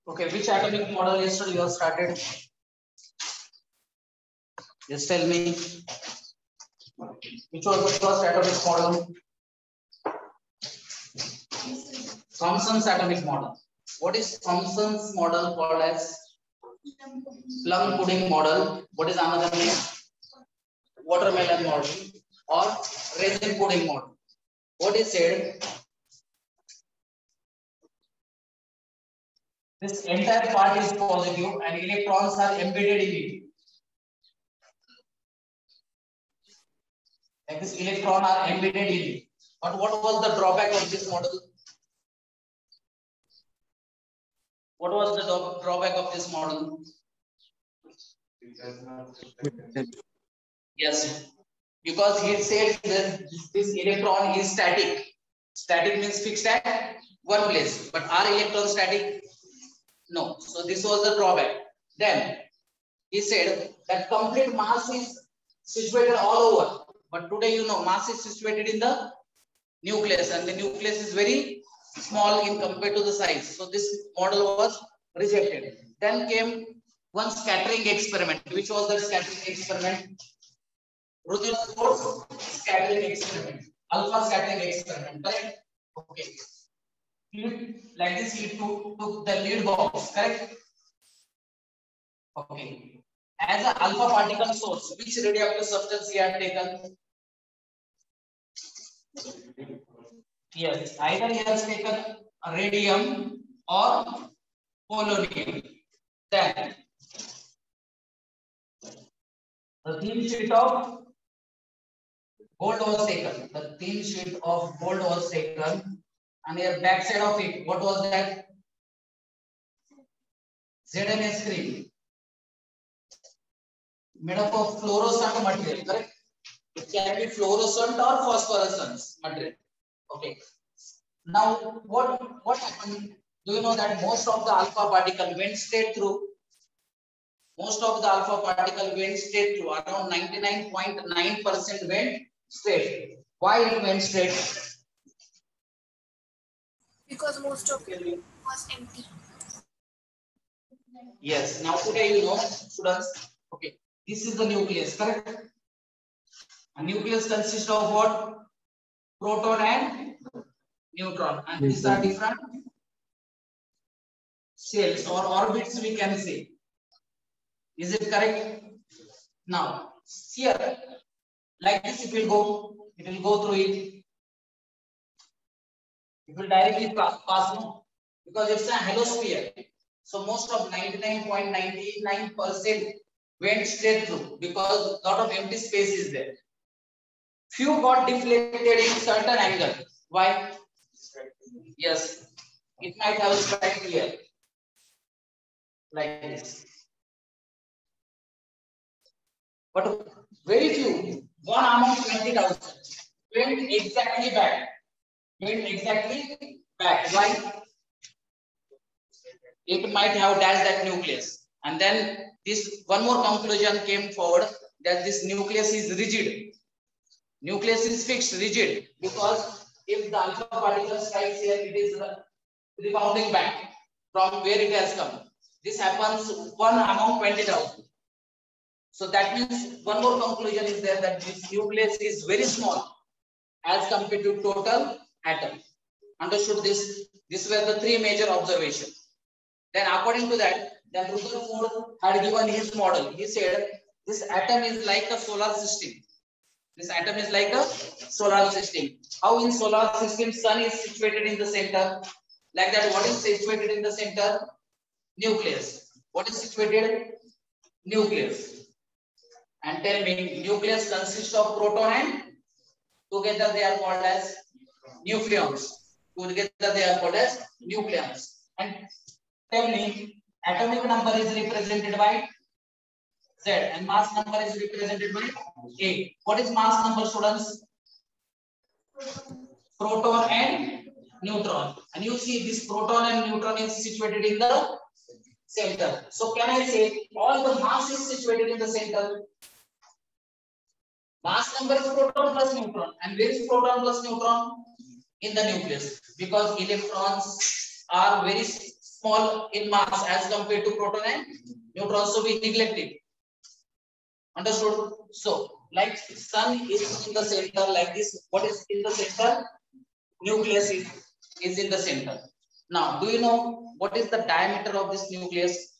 Okay, which atomic model yesterday you have started? Just tell me. Which was the first atomic model? Thomson's atomic model. What is Thomson's model called as? Plum pudding model. What is another name? Watermelon model or raisin pudding model. What is said? This entire part is positive and electrons are embedded in it. Like this, electrons are embedded in it. But what was the drawback of this model? What was the drawback of this model? Yes, because he said that this electron is static. Static means fixed at one place, but are electrons static? No. So this was the drawback. Then he said that complete mass is situated all over. But today, you know, mass is situated in the nucleus, and the nucleus is very small in compared to the size. So this model was rejected. Then came one scattering experiment. Which was the scattering experiment? Rutherford's scattering experiment. Alpha scattering experiment. Correct? Okay. Like this, he took the lead box. Correct? Okay. As an alpha particle source, which radioactive substance he had taken? Yes, either he has taken radium or polonium. Then the thin sheet of gold was taken. The thin sheet of gold was taken, and here back side of it, what was that? ZnS3, made up of fluorescent material. Correct? It can be fluorescent or phosphorescent material. Okay. Now, what happened? Do you know that most of the alpha particle went straight through? Most of the alpha particle went straight through. Around 99.9% went straight. Why it went straight? Because most of it was empty. Yes. Now today, you know, students. Okay. This is the nucleus, correct? A nucleus consists of what? Proton and neutron, and these are different shells or orbits, we can say. Is it correct? Now, here, like this, it will go through it. It will directly pass through because it's a halosphere. So most of 99.99% went straight through because a lot of empty space is there. Few got deflected in certain angle. Why? Yes, it might have struck here like this. But very few, one among 20,000, went exactly back. Why? It might have dashed that nucleus. And then this one more conclusion came forward that this nucleus is rigid. Nucleus is fixed, rigid, because if the alpha particle strikes here, it is rebounding back from where it has come. This happens one among 20,000. So that means one more conclusion is there that this nucleus is very small as compared to total atom. Understood this? These were the three major observations. Then according to that, then Rutherford had given his model. He said this atom is like a solar system. This atom is like a solar system. How in solar system sun is situated in the center? Like that, what is situated in the center? Nucleus. What is situated? Nucleus. And tell me, nucleus consists of proton and together they are called as nucleons. Together they are called as nucleons. And tell me, atomic number is represented by Z and mass number is represented by A. What is mass number, students? Proton and neutron. And you see this proton and neutron is situated in the center. So can I say all the mass is situated in the center? Mass number is proton plus neutron. And where is proton plus neutron? In the nucleus. Because electrons are very small in mass as compared to proton and neutron. So we neglect it. Understood? So, like sun is in the center, like this. What is in the center? Nucleus is in the center. Now, do you know what is the diameter of this nucleus?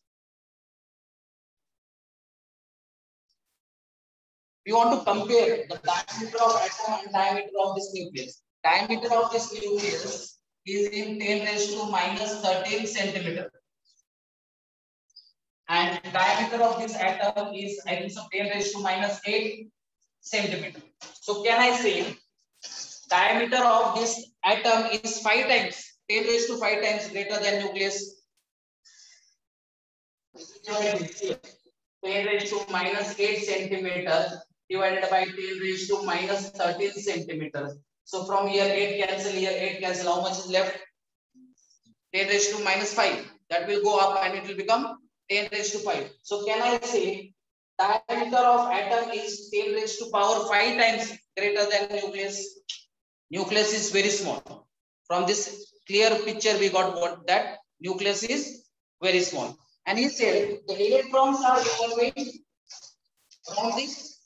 We want to compare the diameter of atom and diameter of this nucleus. Diameter of this nucleus is in 10 raised to minus 13 centimeter. And diameter of this atom is, I think, so 10 raised to minus 8 centimeter. So can I say diameter of this atom is 5 times, 10 raised to 5 times greater than nucleus? 10 raised to minus 8 centimeters divided by 10 raised to minus 13 centimeters. So from here 8 cancel, here 8 cancel. How much is left? 10 raised to minus 5. That will go up and it will become 10 raised to 5. So can I say diameter of atom is 10 raised to power 5 times greater than nucleus? Nucleus is very small. From this clear picture we got what that nucleus is very small. And he said the electrons are evolving from this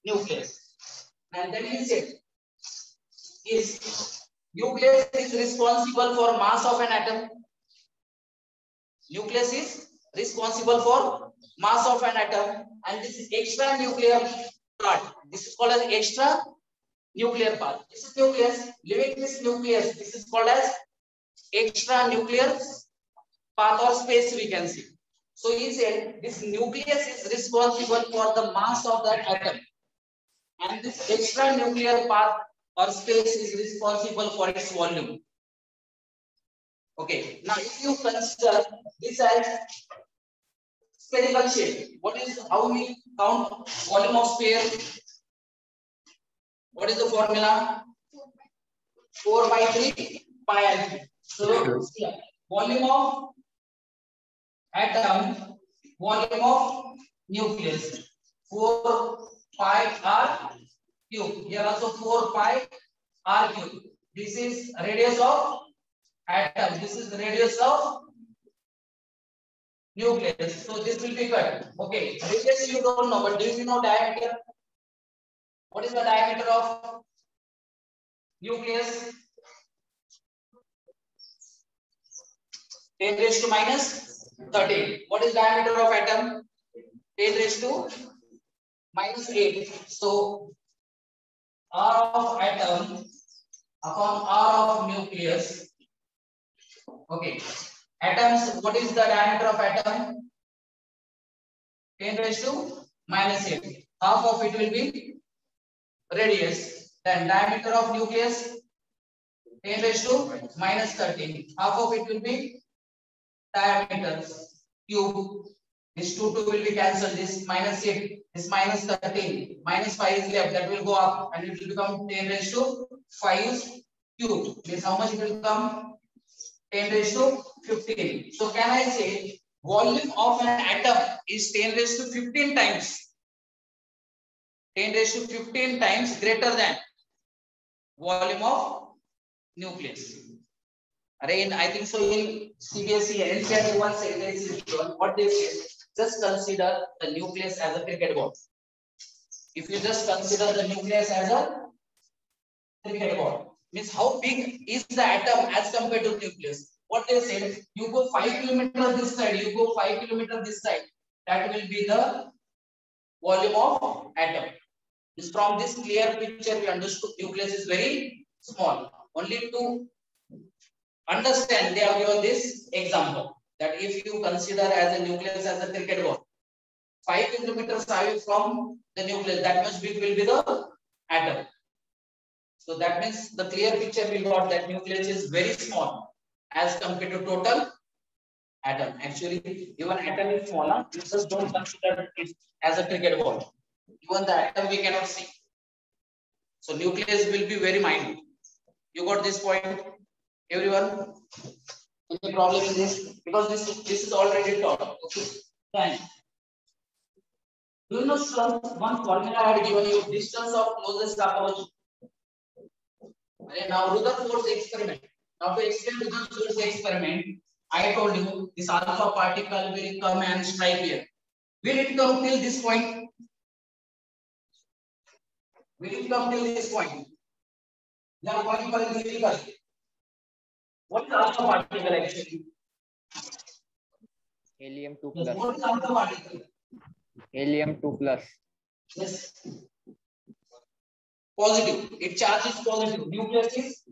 nucleus. And then he said is nucleus is responsible for mass of an atom. Nucleus is responsible for mass of an atom, and this is extra nuclear part. This is called as extra nuclear part. This is nucleus. Leaving this nucleus, this is called as extra nuclear path or space, we can see. So he said this nucleus is responsible for the mass of that atom, and this extra nuclear path or space is responsible for its volume. Okay, now if you consider this as spherical shape, what is how we count volume of sphere? What is the formula? 4 by 3 pi r. So volume of atom, volume of nucleus, 4 pi r cube. Here also 4 pi r cube. This is radius of atom. This is the radius of nucleus. So this will be cut. Okay, radius you don't know, but do you know diameter? What is the diameter of nucleus? 10 raised to minus 13. What is diameter of atom? 10 raised to minus 8. So R of atom upon R of nucleus. Okay. Atoms, what is the diameter of atom? 10 raised to minus 8. Half of it will be radius. Then diameter of nucleus, 10 raised to minus 13. Half of it will be diameter cube. This 2 will be cancelled. This minus 8, this minus 13, minus 5 is left. That will go up and it will become 10 raised to 5 cube. This how much it will become? 10 raised to 15. So can I say volume of an atom is 10 raised to 15 times. 10 raised to 15 times greater than volume of nucleus. I think so in CBSE and NCERT one sentence is given. What they say, just consider the nucleus as a cricket ball. If you just consider the nucleus as a cricket ball, means how big is the atom as compared to nucleus. What they said, you go 5 kilometers this side, you go 5 kilometers this side. That will be the volume of atom. Is from this clear picture we understood nucleus is very small. Only to understand they have given this example that if you consider as a nucleus as a cricket ball, 5 kilometers away from the nucleus. That much big will be the atom. So that means the clear picture we got that nucleus is very small as compared to total atom. Actually, even atom is smaller. You just don't consider it as a cricket ball. Even the atom we cannot see. So nucleus will be very minute. You got this point, everyone? Any problem in this? Because this is already taught. Okay. Then, do you know one formula I had given you? Distance of closest approach. Now Rutherford's experiment. Now to explain Rutherford's experiment, I told you this alpha particle will come and strike here. Will it come till this point? Will it come till this point? Now point for the what is alpha particle actually? Helium-2 plus. What is alpha particle? Helium-2 plus. Yes. Positive. Its charge is positive. Nucleus is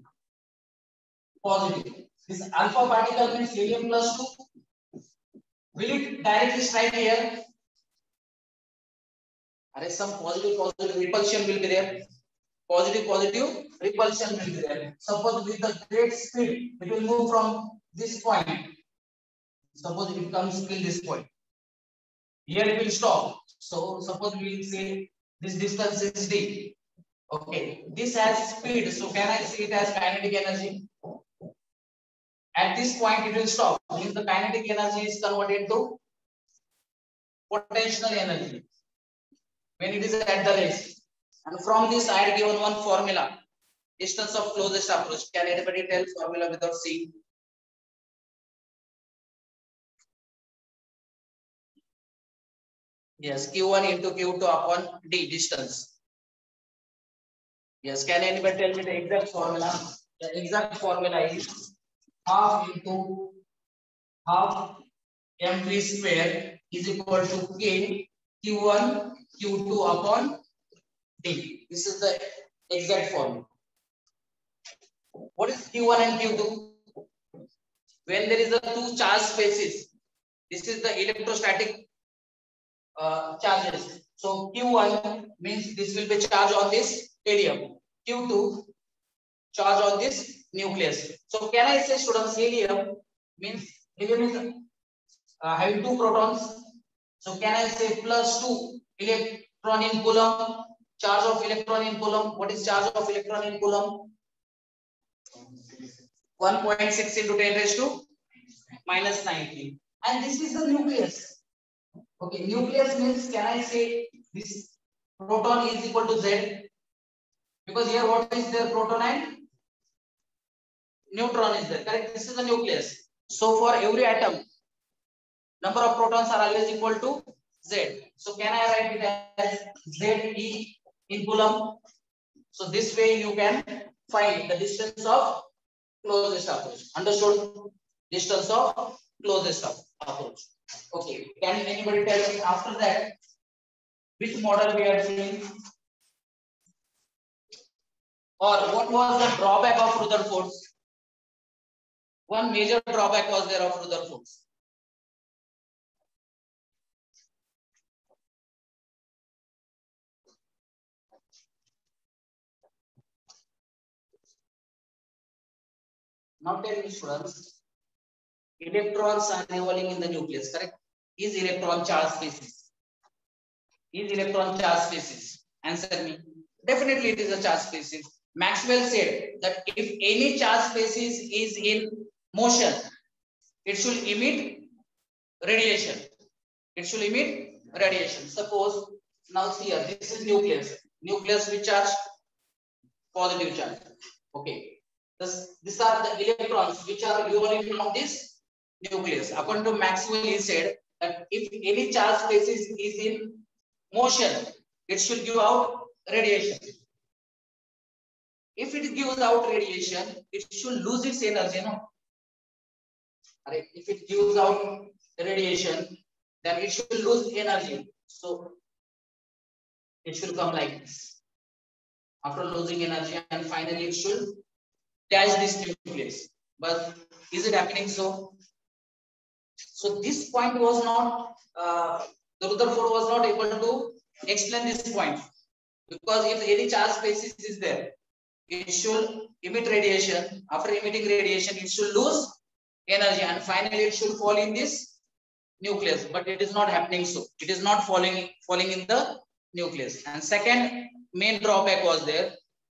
positive. This alpha particle means helium plus 2. Will it directly strike here? Are some positive repulsion will be there. Positive repulsion will be there. Suppose with the great speed, it will move from this point. Suppose it comes till this point. Here it will stop. So suppose we will say this distance is d. Okay, this has speed. So can I say it as kinetic energy? At this point, it will stop. Means the kinetic energy is converted to potential energy when it is at the rest. And from this, I had given one formula: distance of closest approach. Can anybody tell formula without seeing? Yes, Q1 into Q2 upon D distance. Yes, can anybody tell me the exact formula? The exact formula is half into half mv square is equal to K Q1 Q2 upon D. This is the exact formula. What is Q1 and Q2? When there is a two charge spaces, this is the electrostatic charges. So Q1 means this will be charge on this helium. Q2 charge on this nucleus. So can I say, students, helium means helium is having two protons. So can I say plus 2 electron in coulomb? Charge of electron in coulomb. What is charge of electron in coulomb? 1.6 into 10 raised to minus 19. And this is the nucleus. Okay, nucleus means, can I say this proton is equal to Z? Because here what is there? Proton and neutron is there. Correct? This is the nucleus. So for every atom, number of protons are always equal to Z. So can I write it as Ze in coulomb? So this way you can find the distance of closest approach. Understood? Distance of closest approach. Okay. Can anybody tell me after that which model we are seeing? Or what was the drawback of Rutherford's? One major drawback was there of Rutherford's. Now tell me, students, electrons are revolving in the nucleus, correct? Is electron charge species? Is electron charge species? Answer me. Definitely it is a charge species. Maxwell said that if any charge species is in motion, it should emit radiation. It should emit radiation. Suppose now see here, this is nucleus. Nucleus with charge, positive charge. Okay. These are the electrons which are revolving from this nucleus. According to Maxwell, he said that if any charge species is in motion, it should give out radiation. If it gives out radiation, it should lose its energy, no? If it gives out radiation, then it should lose energy. So it should come like this. After losing energy, and finally it should dash this nucleus. But is it happening so? So this point was not The Rutherford was not able to explain this point, because if any charge species is there, it should emit radiation. After emitting radiation, it should lose energy, and finally it should fall in this nucleus. But it is not happening so. It is not falling in the nucleus. And second main drawback was there,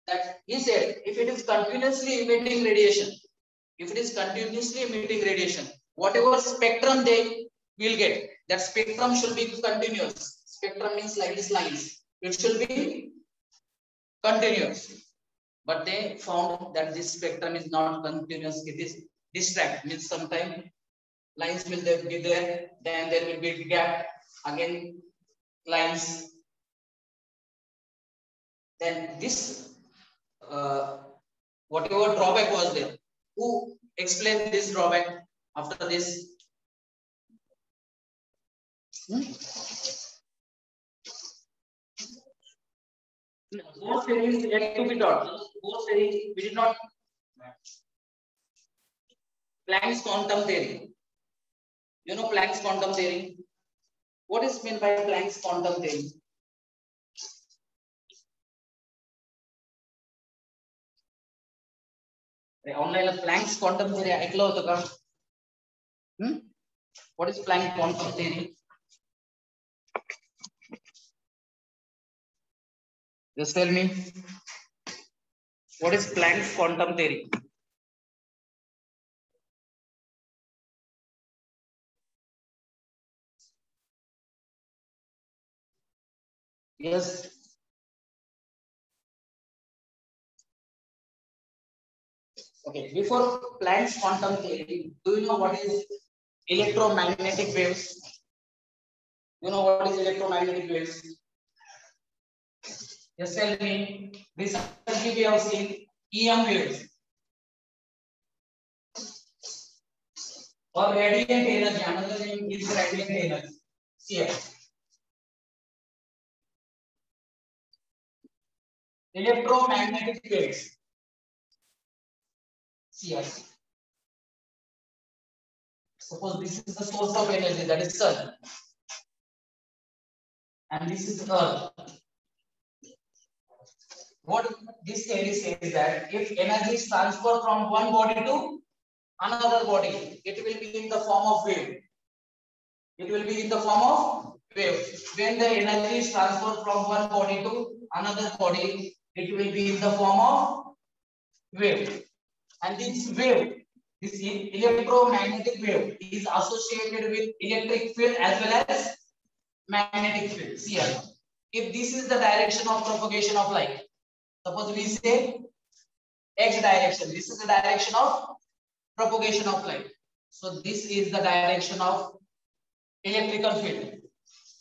that he said if it is continuously emitting radiation, whatever spectrum they will get, that spectrum should be continuous. Spectrum means like these lines. It should be continuous. But they found that this spectrum is not continuous. It is distract, means sometimes lines will be there, then there will be gap, again lines. Then this whatever drawback was there, who explained this drawback after this? Both theories yet to be taught. Both theories we did not. Planck's quantum theory. You know Planck's quantum theory? What is meant by Planck's quantum theory? Online Planck's quantum theory ऐकलं होतं का? What is Planck's quantum theory? Just tell me. What is Planck's quantum theory? Yes. Okay. Before Planck's quantum theory, do you know what is electromagnetic waves? You know what is electromagnetic waves? Just tell me. Recently we have seen EM waves or radiant energy. Another name is radiant energy. CF. Electromagnetic waves. CF. Suppose this is the source of energy, that is sun, and this is earth. What this theory says that if energy is transferred from one body to another body, it will be in the form of wave. It will be in the form of wave. When the energy is transferred from one body to another body, it will be in the form of wave. And this wave, this electromagnetic wave, is associated with electric field as well as magnetic field. See here. If this is the direction of propagation of light, suppose we say x direction, this is the direction of propagation of light. So this is the direction of electrical field,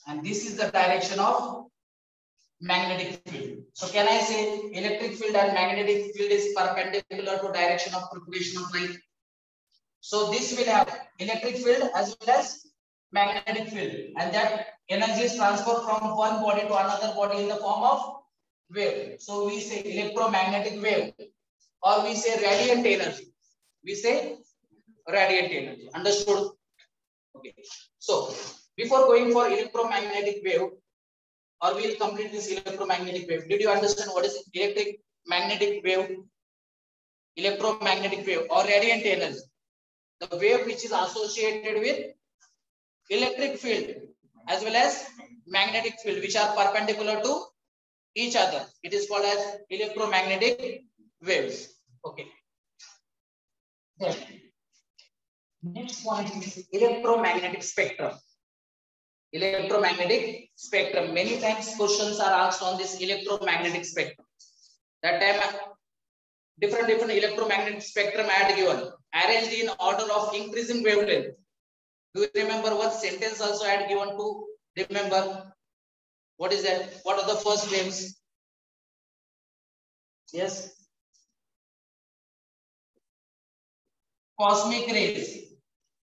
and this is the direction of magnetic field. So can I say electric field and magnetic field is perpendicular to direction of propagation of light? So this will have electric field as well as magnetic field, and that energy is transferred from one body to another body in the form of wave. So we say electromagnetic wave, or we say radiant energy. We say radiant energy. Understood? Okay. So before going for electromagnetic wave, or we will complete this electromagnetic wave. Did you understand what is electromagnetic wave? Electromagnetic wave or radiant energy, the wave which is associated with electric field as well as magnetic field, which are perpendicular to each other. It is called as electromagnetic waves. Okay. Then next point is electromagnetic spectrum. Electromagnetic spectrum. Many times questions are asked on this electromagnetic spectrum. That time different electromagnetic spectrum I had given, arranged in order of increasing wavelength. Do you remember what sentence also I had given to remember? What is that? What are the first waves? Yes. Cosmic rays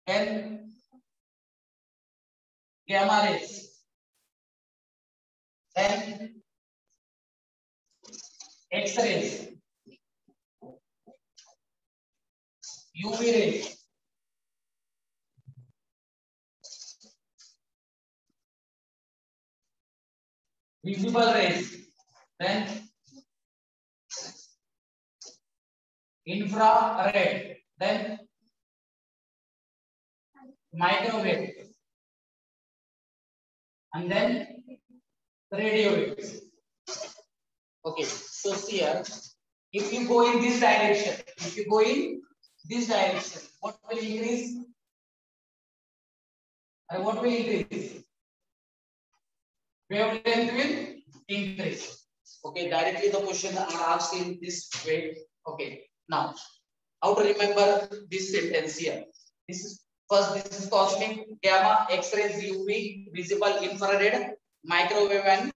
and gamma rays and X-rays, UV rays, visible rays, then infrared, then microwave, and then radio waves. Okay, so see here, if you go in this direction, what will increase? And what will increase? Wavelength will increase. Okay, directly the question are asked in this way. Okay, now how to remember this sentence here? This is cosmic, gamma, X-rays, UV, visible, infrared, microwave, and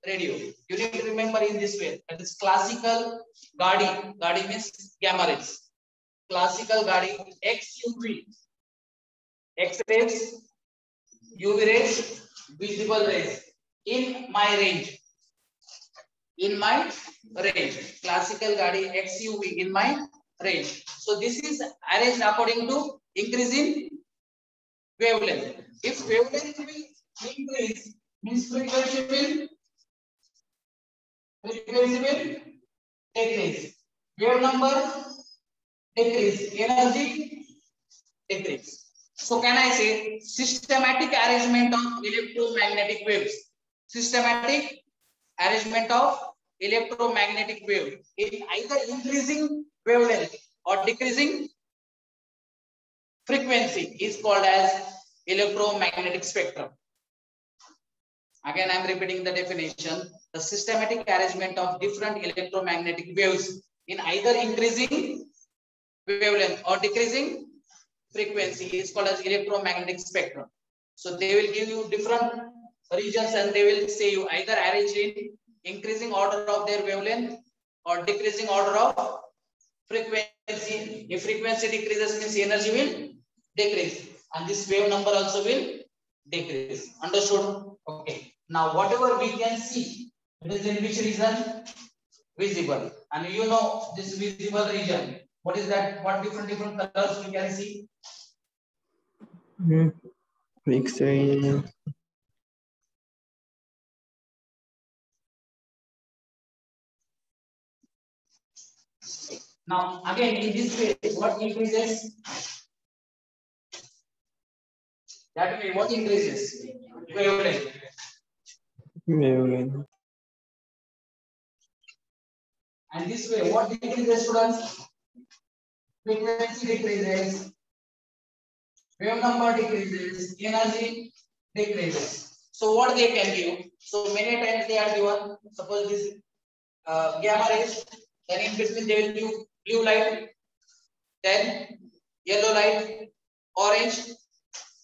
radio. You need to remember in this way. That is classical Gaudi. Gaudi means gamma rays. Classical Gaudi, XUV, X-rays, UV rays, visible rays. In my range. Classical Gaudi, XUV in my range. So this is arranged according to increase in wavelength. If wavelength will increase, means frequency will decrease. Wave number decrease. Energy decrease. So can I say systematic arrangement of electromagnetic waves? Systematic arrangement of electromagnetic wave in either increasing wavelength or decreasing frequency is called as electromagnetic spectrum. Again, I am repeating the definition. The systematic arrangement of different electromagnetic waves in either increasing wavelength or decreasing frequency is called as electromagnetic spectrum. So they will give you different regions and they will say you either arrange in increasing order of their wavelength or decreasing order of frequency. If frequency decreases, means energy will decrease and this wave number also will decrease. Understood? Okay. Now whatever we can see, it is in which region? Visible. And you know this visible region. What is that? What different colors we can see? X-ray. Now again in this way, what increases? That way, what increases? Wavelength. And this way, what decreases, students? Frequency decreases. Wave number decreases. Energy decreases. So what they can give? So many times they are given. Suppose this gamma rays. Then in between they will give blue light. Then yellow light, orange,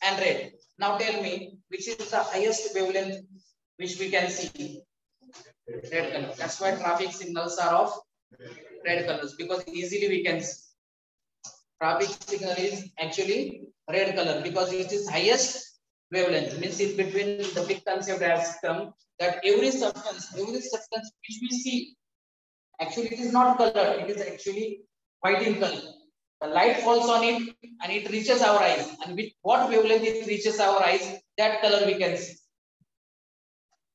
and red. Now tell me, which is the highest wavelength which we can see? Red color. That's why traffic signals are of red colors, because easily we can see. Traffic signal is actually red color because it is highest wavelength. Means in between the big concept has come that every substance which we see, actually it is not colored, it is actually white in color. The light falls on it and it reaches our eyes, and with what wavelength it reaches our eyes, that color we can see.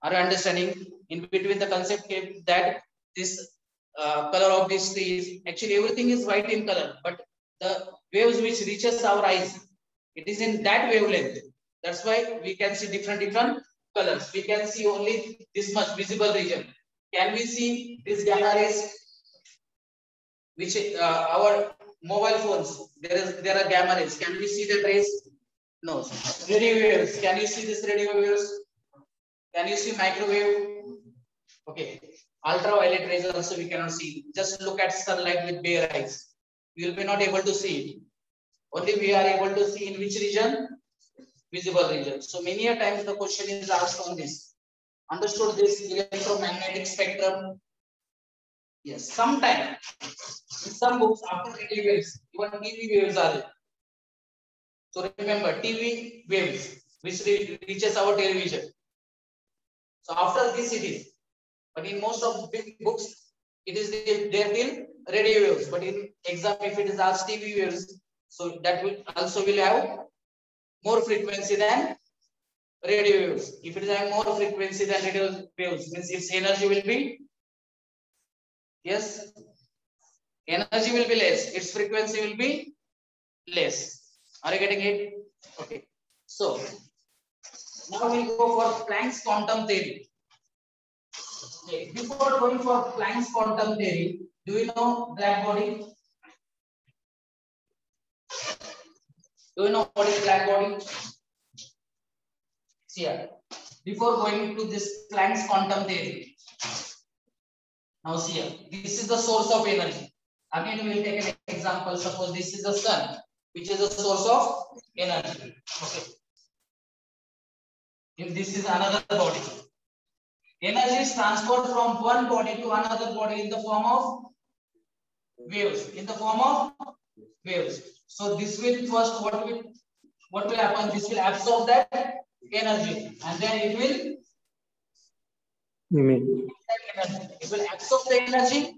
Are you understanding? In between the concept that this color of this tree is actually everything is white in color, but the waves which reaches our eyes, it is in that wavelength. That's why we can see different colors. We can see only this much visible region. Can we see this gamma rays? Which our mobile phones, there are gamma rays. Can we see the rays? No. Radio waves. Can you see this radio waves? Can you see microwave? Okay. Ultraviolet rays also we cannot see. Just look at sunlight with bare eyes. You will be not able to see it. Only we are able to see in which region? Visible region. So many a times the question is asked on this. Understood this electromagnetic spectrum? Yes. Sometimes in some books after radio waves, even TV waves are there. So remember TV waves which reaches our television. So after this it is. But in most of big books, it is there till radio waves. But in exam, if it is asked TV waves, so that will also have more frequency than radio waves. If it is having more frequency than radio waves, means its energy will be, yes, energy will be less. Its frequency will be less. Are you getting it? Okay. So now we'll go for Planck's quantum theory. Okay. Before going for Planck's quantum theory, do you know black body? Do you know what is black body? See here. Before going to this Planck's quantum theory, now see here. This is the source of energy. Again, we will take an example. Suppose this is the sun, which is the source of energy. Okay. If this is another body, energy is transferred from one body to another body in the form of waves. In the form of waves. So this will first what will happen? This will absorb that energy, and then it will emit. It will absorb the energy.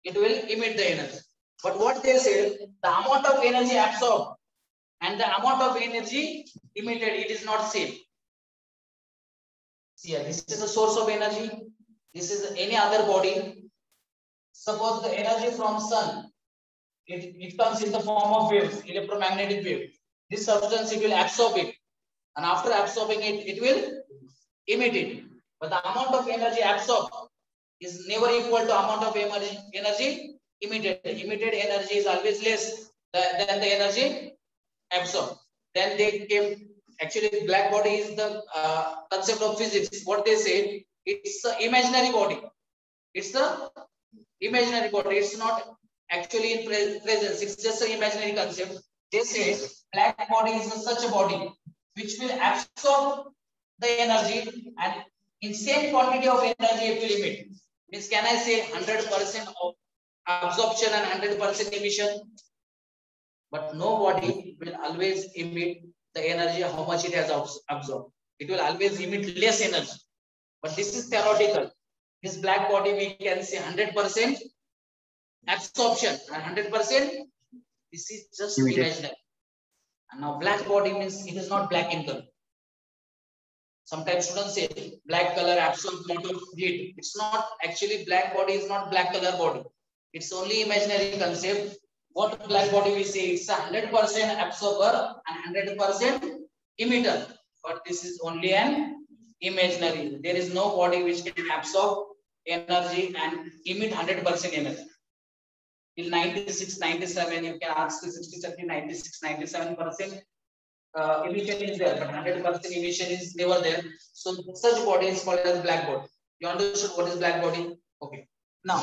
It will emit the energy. But what they say, the amount of energy absorbed and the amount of energy emitted, it is not same. See here, this is the source of energy. This is any other body. Suppose the energy from sun, it comes in the form of waves, electromagnetic wave. This substance, it will absorb it, and after absorbing it, it will emit it. But the amount of energy absorbed is never equal to amount of energy emitted. Emitted energy is always less than the energy absorbed. Then they came, actually black body is the concept of physics. What they say, it's the imaginary body. It's the imaginary body. It's not actually in presence. It's just an imaginary concept. They say black body is such a body which will absorb the energy and in same quantity of energy it will emit. Means can I say 100% of absorption and 100% emission? But no body will always emit the energy how much it has absorbed. It will always emit less energy. But this is theoretical. This black body we can say 100% absorption and 100%. This is just imaginary. And now black body means it is not black in color. Sometimes students say black color absorbs lot of heat. It's not actually, black body is not black color body. It's only imaginary concept. What black body we say, it's 100% absorber and 100% emitter. But this is only an imaginary. There is no body which can absorb energy and emit 100% energy. Till 96, 97, you can ask to 60, 70, 96, 97% emission is there, but 100% emission is never there. So such body is called as black body. You understood what is black body? Okay. Now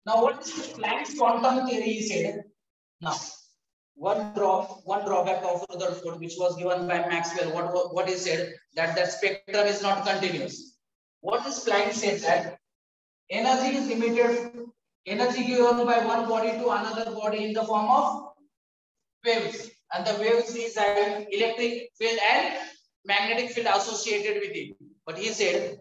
what is Planck's quantum theory? He said. Now, one drawback of Rutherford, which was given by Maxwell. What he said, that the spectrum is not continuous. What is Planck said, that energy is emitted, energy given by one body to another body in the form of waves, and the waves is having electric field and magnetic field associated with it. But he said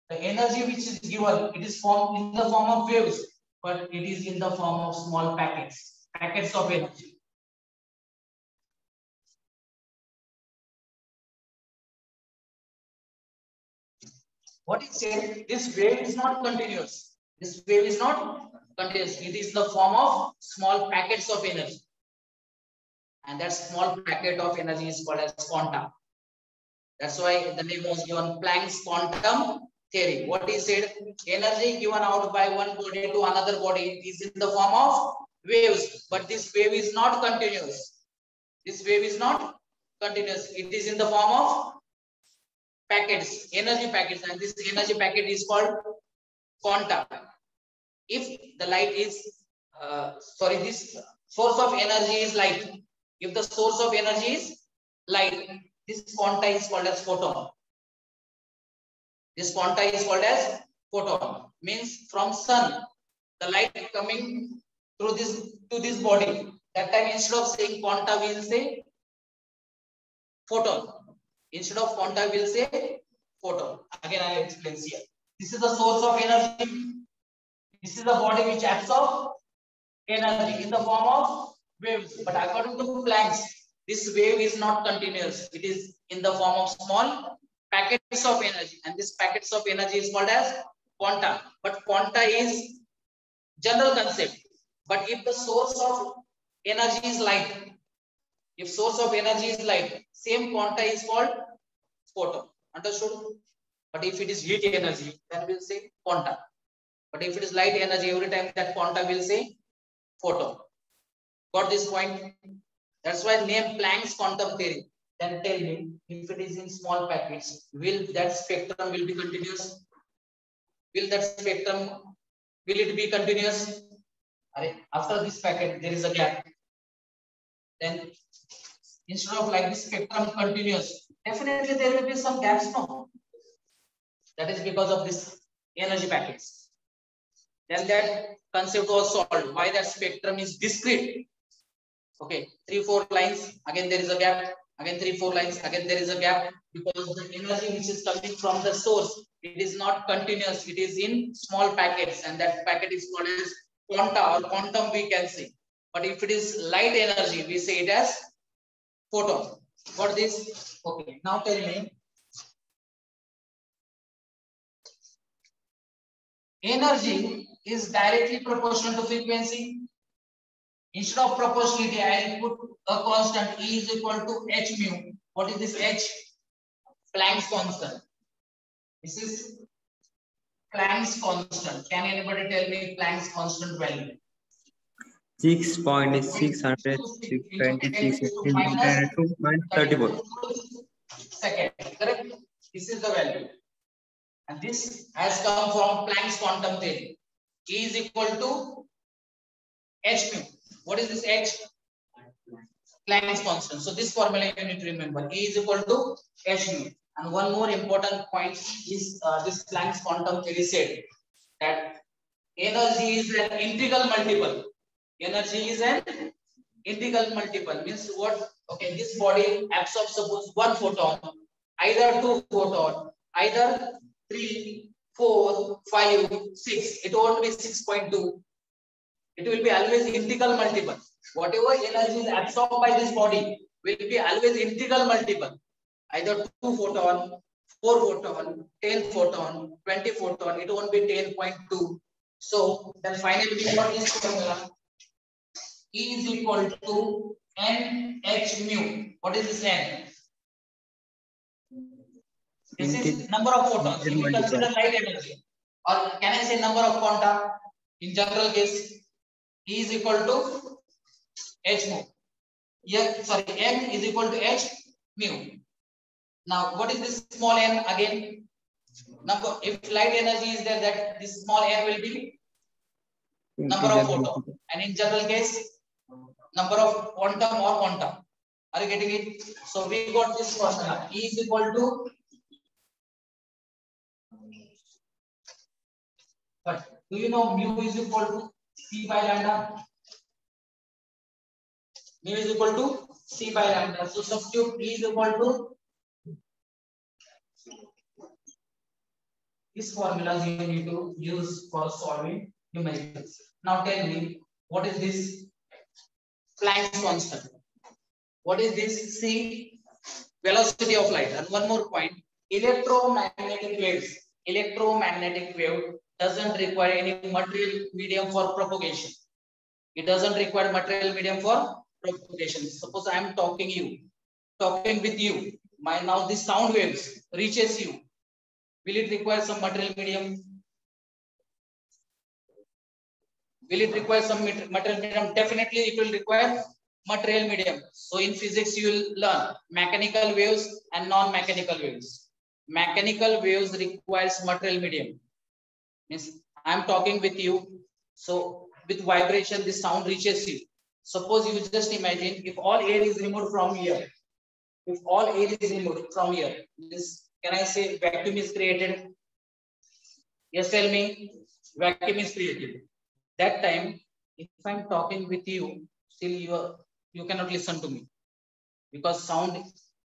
the energy which is given, it is formed in the form of waves, but it is in the form of small packets of energy. What he said, this wave is not continuous. This wave is not continuous. It is the form of small packets of energy. And that small packet of energy is called as quantum. That's why the name was given Planck's quantum theory. What he said, energy given out by one body to another body is in the form of waves, but this wave is not continuous. This wave is not continuous. It is in the form of packets, energy packets, and this energy packet is called quantum. If the light is, this source of energy is light. If the source of energy is light, this quanta is called as photon. This quanta is called as photon. Means from sun, the light coming through this to this body. That time instead of saying quanta, we will say photon. Instead of quanta, we will say photon. Again, I will explain here. This is the source of energy. This is the body which absorbs energy in the form of waves. But according to Planck, this wave is not continuous. It is in the form of small packets of energy, and this packets of energy is called as quanta. But quanta is general concept. But if the source of energy is light, if source of energy is light, same quanta is called photon. Understood? But if it is heat energy, then we'll say quanta. But if it is light energy, every time that quanta will say photon. Got this point? That's why name Planck's quantum theory. Then tell me, if it is in small packets, will that spectrum will be continuous? Will that spectrum, will it be continuous? After this packet, there is a gap. Then instead of like this spectrum continuous, definitely there will be some gaps, no? That is because of this energy packets. Then that concept was solved. Why that spectrum is discrete? Okay, 3-4 lines, again there is a gap, again 3-4 lines, again there is a gap, because the energy which is coming from the source, it is not continuous, it is in small packets, and that packet is called as quanta or quantum, we can say. But if it is light energy, we say it as photon. Got this? Okay, now tell me, energy is directly proportional to frequency. Instead of proportionality, I will put a constant E is equal to h mu. What is this h? Planck's constant. This is Planck's constant. Can anybody tell me Planck's constant value? 6.626 minus 34 second. Correct? This is the value. And this has come from Planck's quantum theory. E is equal to h mu. What is this h? Planck's constant. So this formula you need to remember. E is equal to h mu. And one more important point is this Planck's quantum theory said that energy is an integral multiple. Energy is an integral multiple. Means what? Okay, this body absorbs suppose 1 photon, either 2 photon, either 3, 4, 5, 6. It won't be 6.2. It will be always integral multiple. Whatever energy is absorbed by this body will be always integral multiple. Either 2 photon, 4 photon, 10 photon, 20 photon. It won't be 10.2. So then finally we got this formula. E is equal to NH mu. What is this N? This is number of photons. If we consider light energy, or can I say number of quanta? In general case, E is equal to h mu. Yeah, sorry, N is equal to h mu. Now, what is this small n again? Number. If light energy is there, that this small n will be number of photons. And in general case, number of quantum or quantum. Are you getting it? So we got this formula. E is equal to. But do you know mu is equal to C by lambda? Mu is equal to C by lambda. So substitute E is equal to this formula you need to use for solving numericals. Now tell me, what is this Planck's constant? What is this C? Velocity of light. And one more point, electromagnetic waves. Electromagnetic wave doesn't require any material medium for propagation. It doesn't require material medium for propagation. Suppose I am talking with you. Now this sound waves reaches you. Will it require some material medium? Will it require some material medium? Definitely it will require material medium. So in physics you will learn mechanical waves and non-mechanical waves. Mechanical waves requires material medium. Means I am talking with you. So with vibration, this sound reaches you. Suppose you just imagine if all air is removed from here. If all air is removed from here, this, can I say vacuum is created? Yes, tell me. Vacuum is created. That time, if I'm talking with you, still you cannot listen to me because sound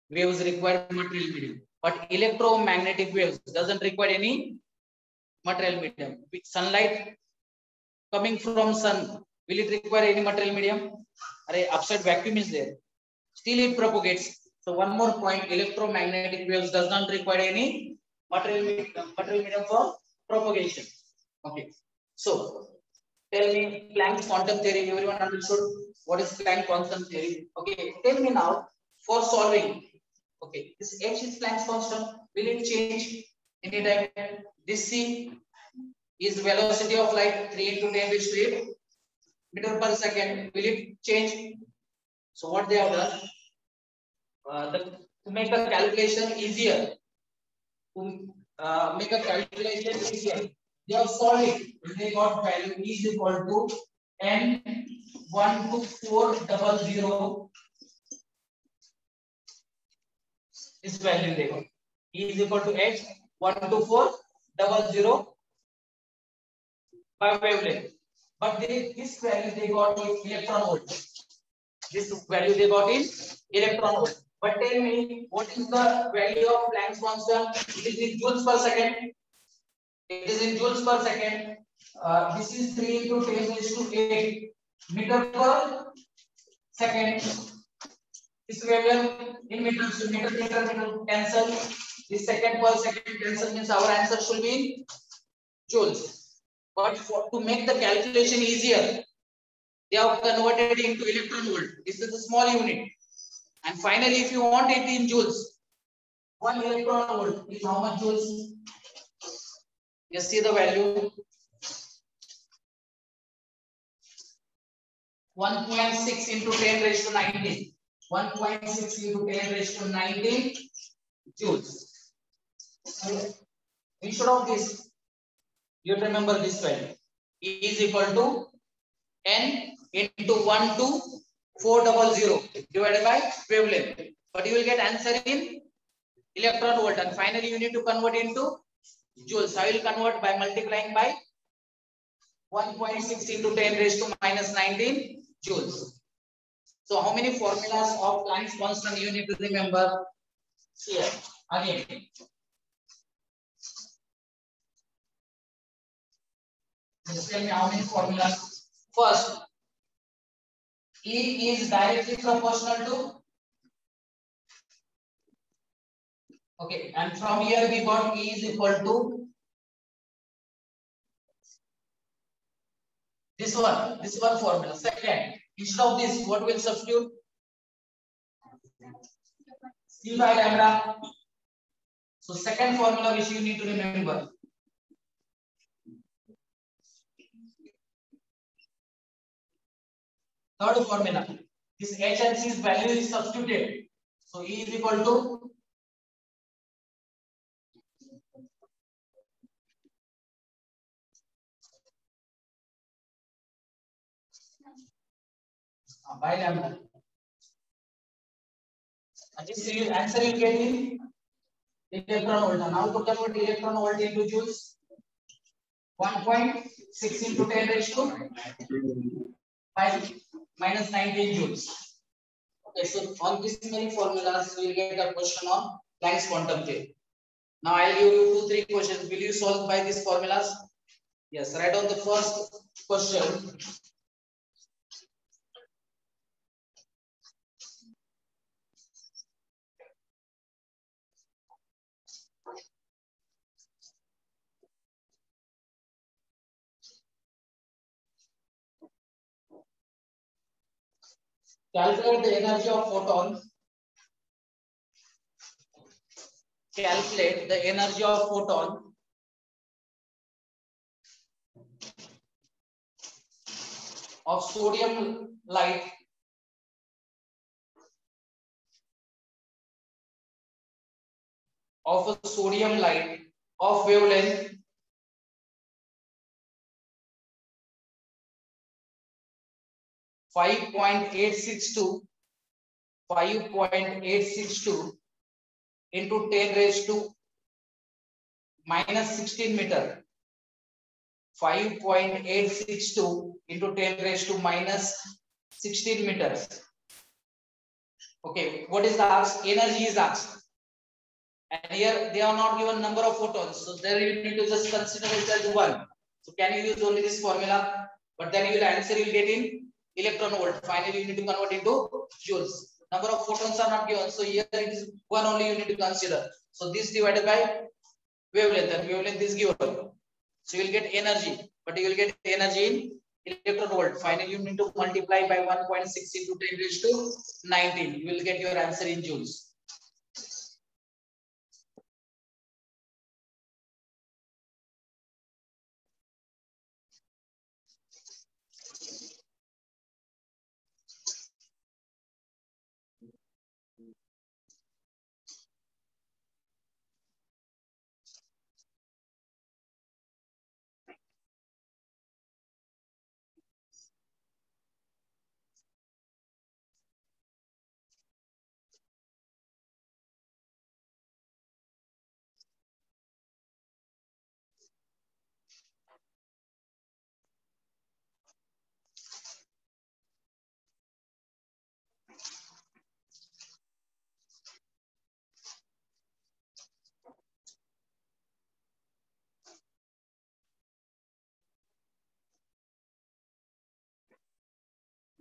waves require material medium. But electromagnetic waves doesn't require any material medium. With sunlight coming from sun, will it require any material medium? Upside vacuum is there. still it propagates. So one more point, electromagnetic waves does not require any material medium for propagation. Okay. So tell me Planck's quantum theory. Everyone understood what is Planck's quantum theory? Okay. Tell me now for solving. Okay. This H is Planck's constant. Will it change anytime? This C is velocity of light 3 into 10 raised to 8 meter per second. Will it change? So what they have done? To make a calculation easier, they have solved it. They got value is equal to N12400. This value they got. E is equal to H12400 by wavelength. But this value they got in electron volt. This value they got in electron volt. But tell me, what is the value of Planck's constant? It is in joules per second. It is in joules per second. This is 3 into 10 raised to 8 meter per second. This wavelength in meters, so meter cancel. This second per second cancel means our answer should be in joules. But to make the calculation easier, they have converted into electron volt. This is a small unit. And finally, if you want it in joules, 1 electron volt is how much joules? Just see the value. 1.6 into 10 raised to 19. 1.6 into 10 raised to 19 joules. Instead of this, you remember this value. E is equal to N into 12400 divided by wavelength. But you will get answer in electron volt. And finally, you need to convert into joules. I will convert by multiplying by 1.6 into 10 raised to minus 19 joules. So how many formulas of Planck's constant you need to remember? Here again. Just tell me how many formulas. First, E is directly proportional to. Okay, and from here we got E is equal to this one formula. Second, instead of this, what will substitute? C by lambda. So second formula which you need to remember. Third formula, this H and C's value is substituted. So E is equal to by lambda. And this answer you get in electron volt. Now to convert electron volt into joules, 1.6 into 10 raised to minus 19 joules. Okay, so on this many formulas, we will get a question on Planck's quantum theory. Now I'll give you 2-3 questions. Will you solve by these formulas? Yes, write on the first question. Calculate the energy of photon. Calculate the energy of photon of sodium light of wavelength 5.862 into 10 raised to minus 16 meter. 5.862 into 10 raised to minus 16 meters. Okay, what is the asked? Energy is asked. And here they are not given number of photons. So there you need to just consider it as 1. So can you use only this formula? But then you will answer, you will get in electron volt. Finally, you need to convert into joules. Number of photons are not given. So here it is one only you need to consider. So this divided by wavelength, and wavelength is given. So you will get energy, but you will get energy in electron volt. Finally, you need to multiply by 1.6 into 10 raised to 19. You will get your answer in joules.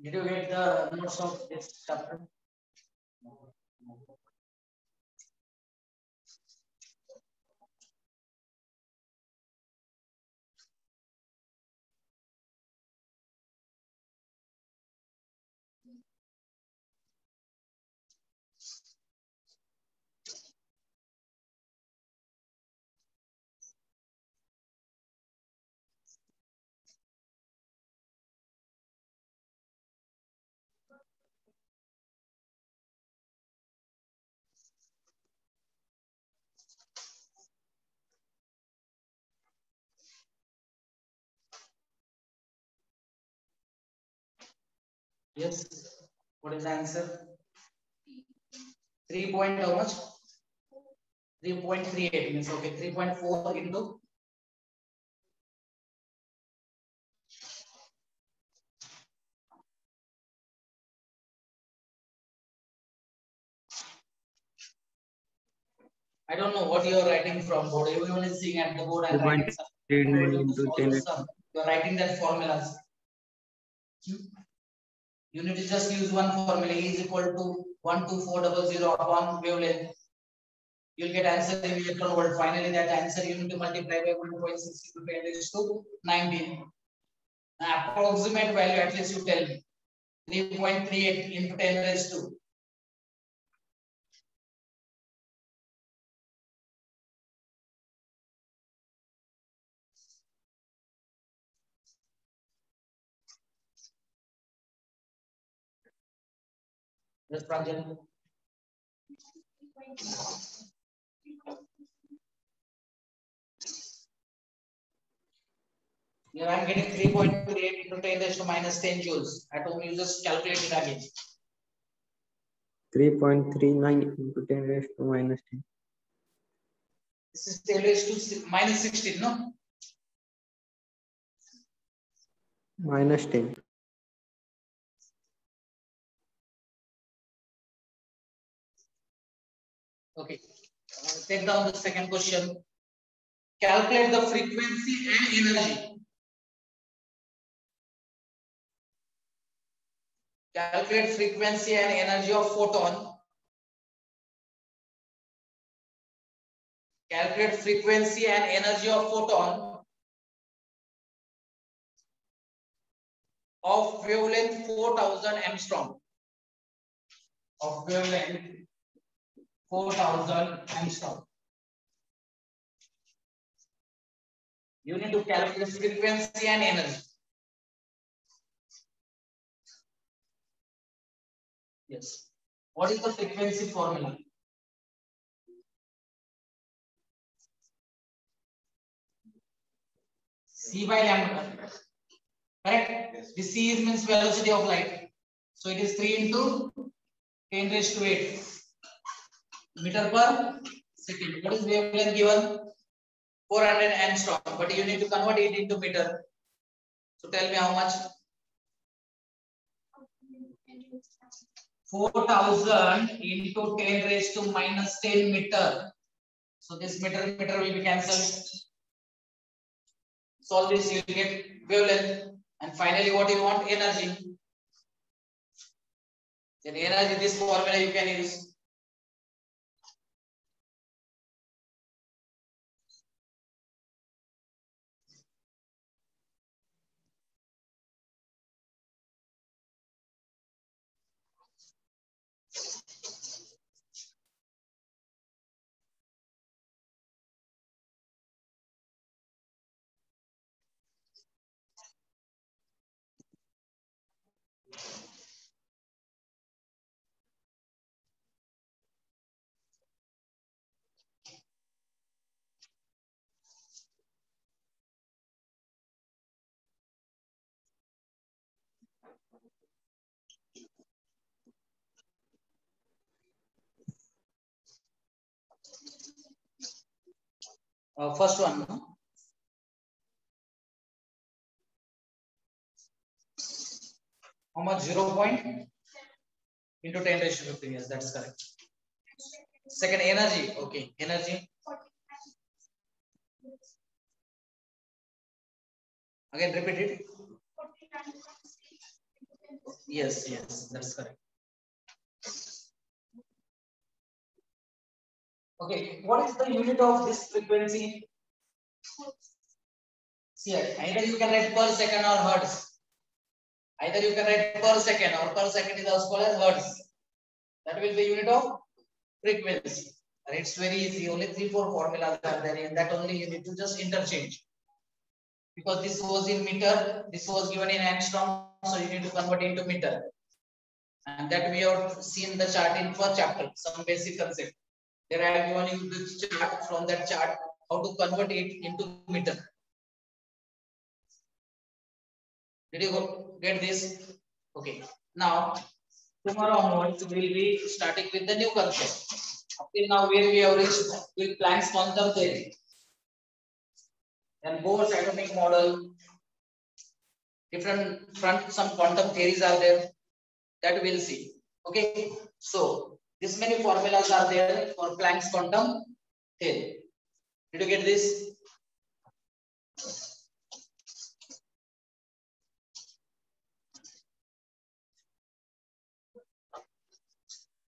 Did you get the notes of this chapter? Yes. What is the answer? 3 point how much? 3.38 means okay. 3.4 into I don't know what you are writing from board. Everyone is seeing at the board and writing some. 3.39 into 10 raised to You are writing that formulas. You need to just use one formula. E is equal to 12400 upon wavelength. You'll get answer in electron volt. Finally, that answer you need to multiply by 1.6 into 10 raised to 19. The approximate value, at least you tell me. 3.38 into 10 raised to. Yes, Pranjal. Here I am getting 3.38 into 10 raised to minus 10 joules. At home, you just calculate it again. 3.39 into 10 raised to minus 10. This is 10 raised to minus 16, no? Minus 10. Okay. Take down the second question. Calculate the frequency and energy. Calculate frequency and energy of photon. Calculate frequency and energy of photon of wavelength 4000 angstrom. Of wavelength 4000 angstrom. You need to calculate frequency and energy. Yes. What is the frequency formula? C by lambda. Correct? The C is means velocity of light. So it is 3 into 10 raised to 8 meter per second. What is wavelength given? 400 angstrom. But you need to convert it into meter. So tell me how much? 4000 into 10 raised to minus 10 meter. So this meter will be cancelled. Solve this, you will get wavelength. And finally, what you want? Energy. Then energy, this formula you can use. First one, no? How much? 0 point into 10 raised to 15. Yes, that's correct. Second, energy. Okay, energy. Again, repeat it. Yes, yes, that's correct. Okay, what is the unit of this frequency? See, either you can write per second or hertz. Either you can write per second, or per second is also called as hertz. That will be unit of frequency. And it's very easy. Only 3-4 formulas are there. In that only you need to just interchange. Because this was in meter, this was given in angstrom, so you need to convert into meter. And that we have seen the chart in first chapter, some basic concept. There I have given you the chart, from that chart, how to convert it into meter. Did you get this? Okay. Now, tomorrow onwards, we will be starting with the new concept. Up till now, where we have reached with Planck's quantum theory. Then Bohr's atomic model. Different some quantum theories are there. That we'll see. Okay. So, this many formulas are there for Planck's quantum theory. Did you get this?